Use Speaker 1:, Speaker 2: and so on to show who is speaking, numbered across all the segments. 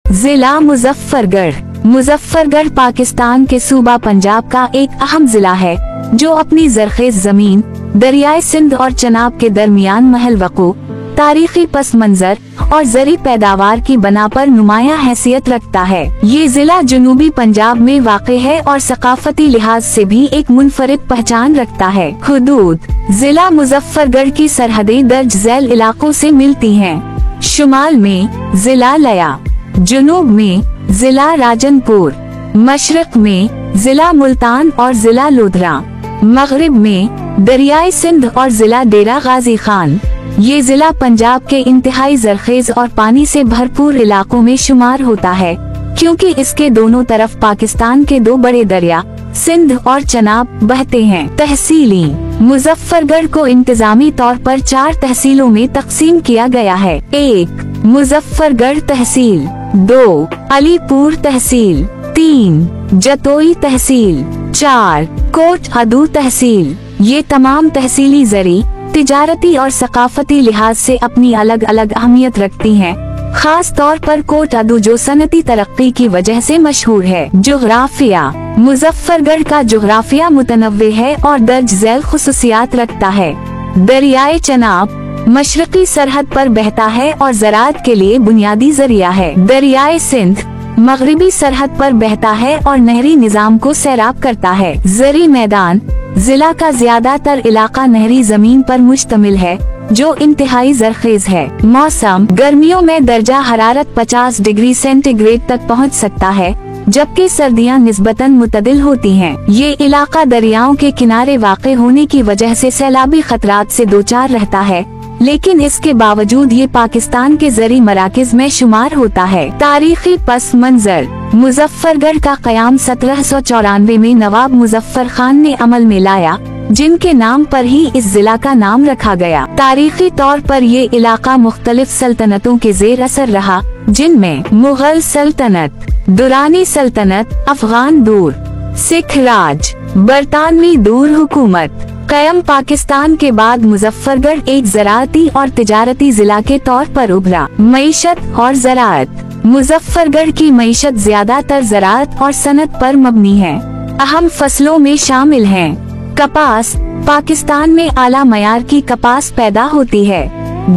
Speaker 1: जिला मुजफ्फरगढ़। मुजफ्फरगढ़ पाकिस्तान के सूबा पंजाब का एक अहम जिला है जो अपनी जरखेज जमीन, दरियाए सिंध और चनाब के दरमियान महल वक़ू, तारीखी पस मंजर और ज़री पैदावार की बना पर नुमायां हैसियत रखता है। ये जिला जनूबी पंजाब में वाक़े है और सकाफती लिहाज से भी एक मुनफरिद पहचान रखता है। हुदूद। जिला मुजफ्फरगढ़ की सरहदें दर्ज झैल इलाकों से मिलती हैं। शुमाल में जिला लया, जुनूब में जिला राजनपुर, मशरक में जिला मुल्तान और जिला लोधरा, मगरिब में दरियाए सिंध और जिला डेरा गाजी खान। ये जिला पंजाब के इंतहाई जरखेज और पानी से भरपूर इलाकों में शुमार होता है क्योंकि इसके दोनों तरफ पाकिस्तान के दो बड़े दरिया सिंध और चनाब बहते हैं। तहसीली। मुजफ्फरगढ़ को इंतजामी तौर पर 4 तहसीलों में तकसीम किया गया है। 1. मुजफ्फरगढ़ तहसील, 2. अलीपुर तहसील, 3. जतोई तहसील, 4. कोट अदू तहसील। ये तमाम तहसीली ज़री, तिजारती और सकाफती लिहाज से अपनी अलग अलग अहमियत रखती हैं। खास तौर पर कोट अदू जो सनती तरक्की की वजह से मशहूर है। जुग्राफिया। मुजफ्फरगढ़ का जुग्राफिया मुतनव्वे है और दर्ज झैल खुसूसियात रखता है। दरियाए चनाब मशरकी सरहद पर बहता है और ज़राअत के लिए बुनियादी जरिया है। दरियाए सिंध मगरिबी सरहद पर बहता है और नहरी निज़ाम को सैराब करता है। ज़री मैदान। जिला का ज्यादातर इलाका नहरी जमीन पर मुश्तमिल है जो इंतहाई जरखेज है। मौसम। गर्मियों में दर्जा हरारत 50 डिग्री सेंटीग्रेड तक पहुंच सकता है जबकि सर्दियां निस्बतन मुतदिल होती हैं। ये इलाका दरियाओं के किनारे वाक़े होने की वजह से सैलाबी खतरात से दोचार रहता है, लेकिन इसके बावजूद ये पाकिस्तान के ज़री मराकिज में शुमार होता है। तारीखी पस मंजर। मुजफ्फरगढ़ का क़याम 1794 में नवाब मुजफ्फर खान ने अमल में लाया, जिनके नाम पर ही इस जिला का नाम रखा गया। तारीखी तौर पर ये इलाका मुख्तलिफ सल्तनतों के ज़ेर असर रहा, जिनमें मुगल सल्तनत, दुरानी सल्तनत, अफगान दूर, सिख राज, बरतानवी दूर हुकूमत। क़याम पाकिस्तान के बाद मुजफ्फरगढ़ एक ज़राअती और तिजारती जिला के तौर पर उभरा। मईशत और ज़राअत। मुजफ्फरगढ़ की मईशत ज्यादातर ज़राअत और सनत पर मबनी है। अहम फसलों में शामिल हैं कपास। पाकिस्तान में आला मयार की कपास पैदा होती है।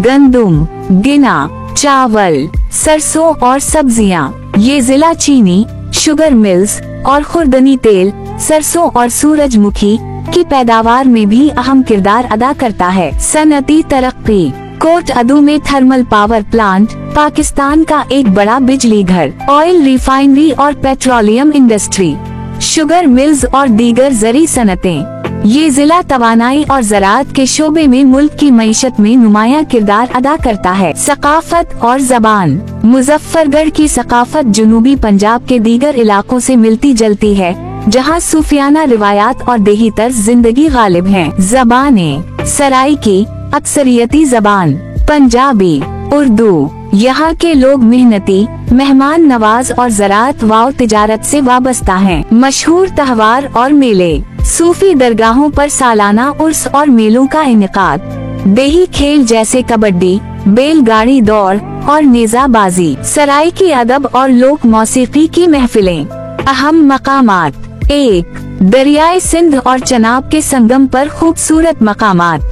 Speaker 1: गंदुम, गिना, चावल, सरसों और सब्जियां। ये जिला चीनी, शुगर मिल्स और खुर्दनी तेल, सरसों और सूरजमुखी की पैदावार में भी अहम किरदार अदा करता है। सनती तरक्की। कोट अदू में थर्मल पावर प्लांट, पाकिस्तान का एक बड़ा बिजली घर, ऑयल रिफाइनरी और पेट्रोलियम इंडस्ट्री, शुगर मिल्स और दीगर ज़री सनतें। ये जिला तवानाई और ज़राअत के शोबे में मुल्क की मईशत में नुमायां किरदार अदा करता है। सकाफत और ज़बान। मुजफ्फरगढ़ की सकाफत जनूबी पंजाब के दीगर इलाकों से मिलती जुलती है, जहाँ सूफियाना रिवायात और देही तर्ज जिंदगी गालिब हैं। ज़बानें। सराइकी अक्सरियती ज़बान, पंजाबी, उर्दू। यहाँ के लोग मेहनती, मेहमान नवाज और ज़राअत व तिजारत से वाबस्ता हैं। मशहूर त्योहार और मेले। सूफी दरगाहों पर सालाना उर्स और मेलों का इनेकाद। देही खेल जैसे कबड्डी, बैलगाड़ी दौड़ और नेज़ाबाजी। सराइकी अदब और लोक मौसीकी की महफिलें। अहम मकामात। 1. दरियाए सिंध और चनाब के संगम पर खूबसूरत मकामात।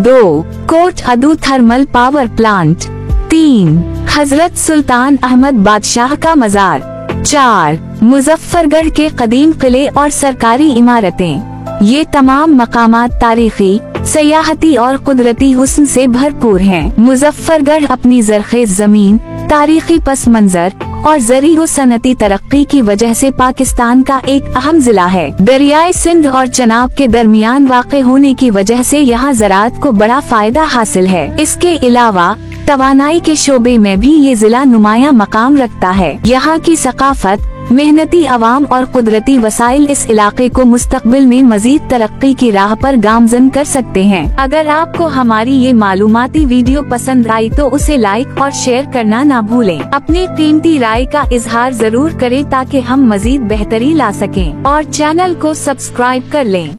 Speaker 1: 2. Kot Addu thermal power plant. 3. Hazrat सुल्तान अहमद बादशाह का मजार। 4. मुजफ्फरगढ़ के कदीम किले और सरकारी इमारतें। ये तमाम मकामात तारीखी, सयाहती और कुदरती हुस्न से भरपूर हैं। मुजफ्फरगढ़ अपनी जरखेज जमीन, तारीखी पस मंजर और ज़री व सनती तरक्की की वजह से पाकिस्तान का एक अहम जिला है। दरियाए सिंध और चनाब के दरमियान वाक़े होने की वजह से यहाँ ज़राअत को बड़ा फायदा हासिल है। इसके अलावा तवानाई के शोबे में भी ये जिला नुमायां मकाम रखता है। यहाँ की सकाफत, मेहनती अवाम और कुदरती वसाइल इस इलाके को मुस्तकबिल में मजीद तरक्की की राह पर गामजन कर सकते हैं। अगर आपको हमारी ये मालूमाती वीडियो पसंद आई तो उसे लाइक और शेयर करना ना भूलें। अपनी कीमती राय का इजहार जरूर करें ताकि हम मजीद बेहतरी ला सकें और चैनल को सब्सक्राइब कर लें।